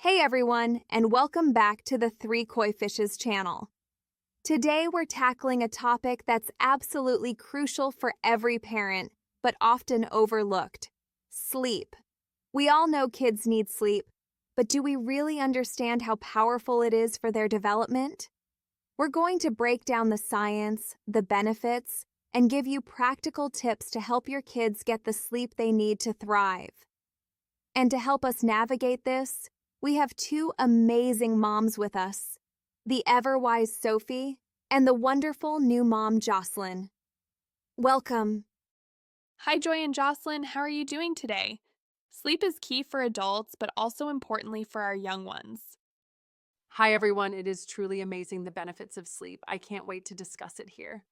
Hey everyone, and welcome back to the Three Koi Fishes channel. Today we're tackling a topic that's absolutely crucial for every parent, but often overlooked: sleep. We all know kids need sleep, but do we really understand how powerful it is for their development? We're going to break down the science, the benefits, and give you practical tips to help your kids get the sleep they need to thrive. And to help us navigate this, we have two amazing moms with us, the ever-wise Sophie and the wonderful new mom Jocelyn. Welcome. Hi, Joy and Jocelyn. How are you doing today? Sleep is key for adults, but also importantly for our young ones. Hi, everyone. It is truly amazing the benefits of sleep. I can't wait to discuss it here.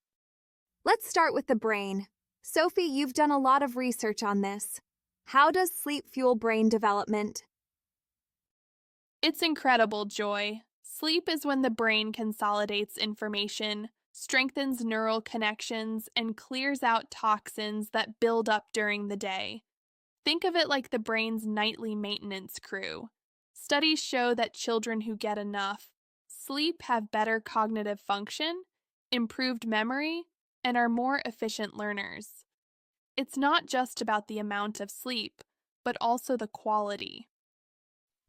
Let's start with the brain. Sophie, you've done a lot of research on this. How does sleep fuel brain development? It's incredible, Joy. Sleep is when the brain consolidates information, strengthens neural connections, and clears out toxins that build up during the day. Think of it like the brain's nightly maintenance crew. Studies show that children who get enough sleep have better cognitive function, improved memory, and are more efficient learners. It's not just about the amount of sleep, but also the quality.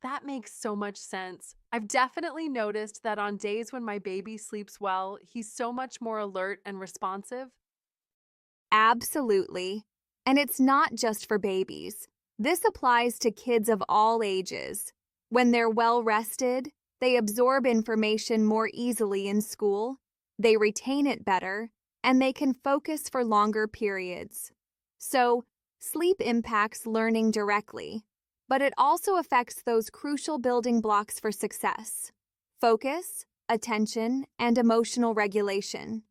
That makes so much sense. I've definitely noticed that on days when my baby sleeps well, he's so much more alert and responsive. Absolutely. And it's not just for babies. This applies to kids of all ages. When they're well rested, they absorb information more easily in school, they retain it better, and they can focus for longer periods. So, sleep impacts learning directly, but it also affects those crucial building blocks for success: focus, attention, and emotional regulation.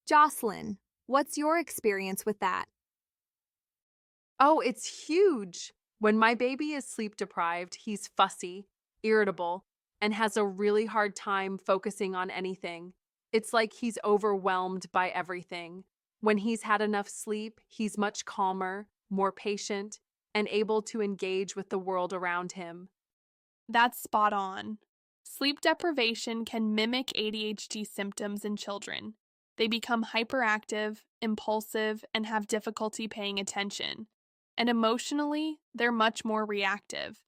Jocelyn, what's your experience with that? Oh, it's huge. When my baby is sleep deprived, he's fussy, irritable, and has a really hard time focusing on anything. It's like he's overwhelmed by everything. When he's had enough sleep, he's much calmer, more patient, and able to engage with the world around him. That's spot on. Sleep deprivation can mimic ADHD symptoms in children. They become hyperactive, impulsive, and have difficulty paying attention. And emotionally, they're much more reactive.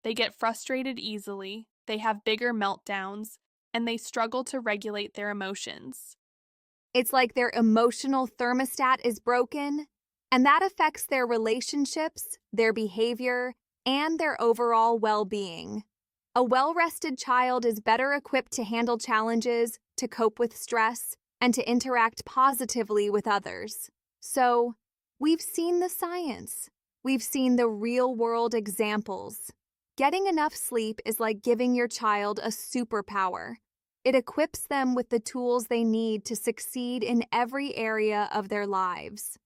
They get frustrated easily, they have bigger meltdowns, and they struggle to regulate their emotions. It's like their emotional thermostat is broken, and that affects their relationships, their behavior, and their overall well-being. A well-rested child is better equipped to handle challenges, to cope with stress, and to interact positively with others. So, we've seen the science. We've seen the real-world examples. Getting enough sleep is like giving your child a superpower. It equips them with the tools they need to succeed in every area of their lives.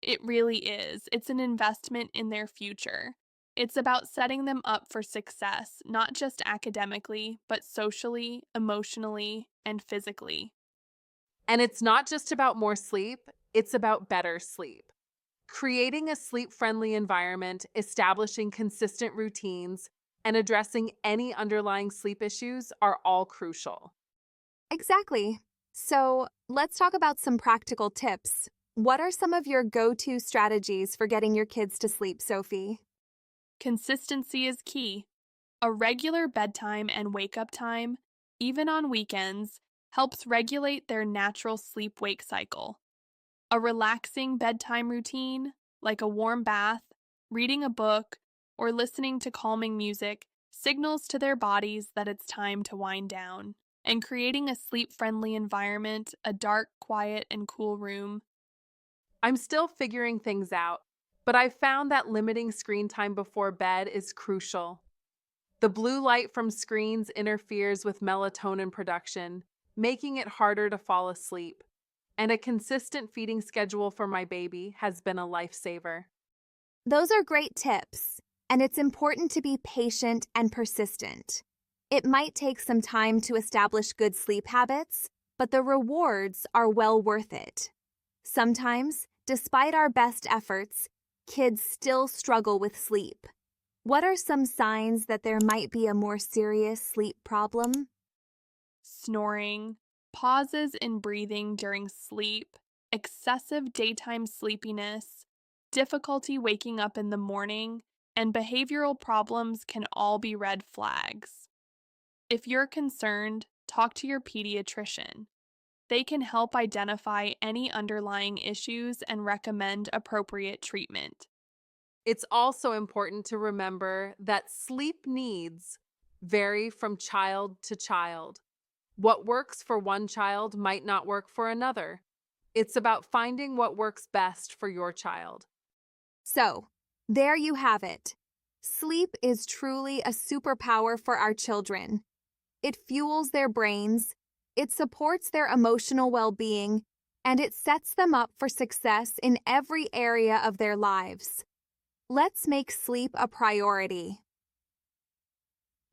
It really is. It's an investment in their future. It's about setting them up for success, not just academically, but socially, emotionally, and physically. And it's not just about more sleep, it's about better sleep. Creating a sleep-friendly environment, establishing consistent routines, and addressing any underlying sleep issues are all crucial. Exactly. So, let's talk about some practical tips. What are some of your go-to strategies for getting your kids to sleep, Sophie? Consistency is key. A regular bedtime and wake up time, even on weekends, helps regulate their natural sleep wake cycle. A relaxing bedtime routine, like a warm bath, reading a book, or listening to calming music, signals to their bodies that it's time to wind down. And creating a sleep friendly environment, a dark, quiet, and cool room. I'm still figuring things out, but I've found that limiting screen time before bed is crucial. The blue light from screens interferes with melatonin production, making it harder to fall asleep. And a consistent feeding schedule for my baby has been a lifesaver. Those are great tips, and it's important to be patient and persistent. It might take some time to establish good sleep habits, but the rewards are well worth it. Sometimes, despite our best efforts, kids still struggle with sleep. What are some signs that there might be a more serious sleep problem? Snoring, pauses in breathing during sleep, excessive daytime sleepiness, difficulty waking up in the morning, and behavioral problems can all be red flags. If you're concerned, talk to your pediatrician. They can help identify any underlying issues and recommend appropriate treatment. It's also important to remember that sleep needs vary from child to child. What works for one child might not work for another. It's about finding what works best for your child. So, there you have it. Sleep is truly a superpower for our children. It fuels their brains, it supports their emotional well-being, and it sets them up for success in every area of their lives. Let's make sleep a priority.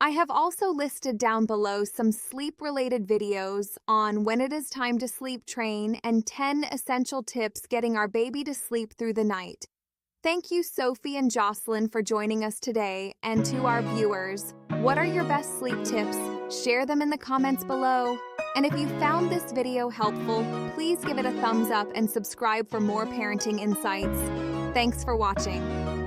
I have also listed down below some sleep-related videos on when it is time to sleep train and 10 essential tips getting our baby to sleep through the night. Thank you, Sophie and Jocelyn, for joining us today, and to our viewers, what are your best sleep tips? Share them in the comments below. And if you found this video helpful, please give it a thumbs up and subscribe for more parenting insights. Thanks for watching.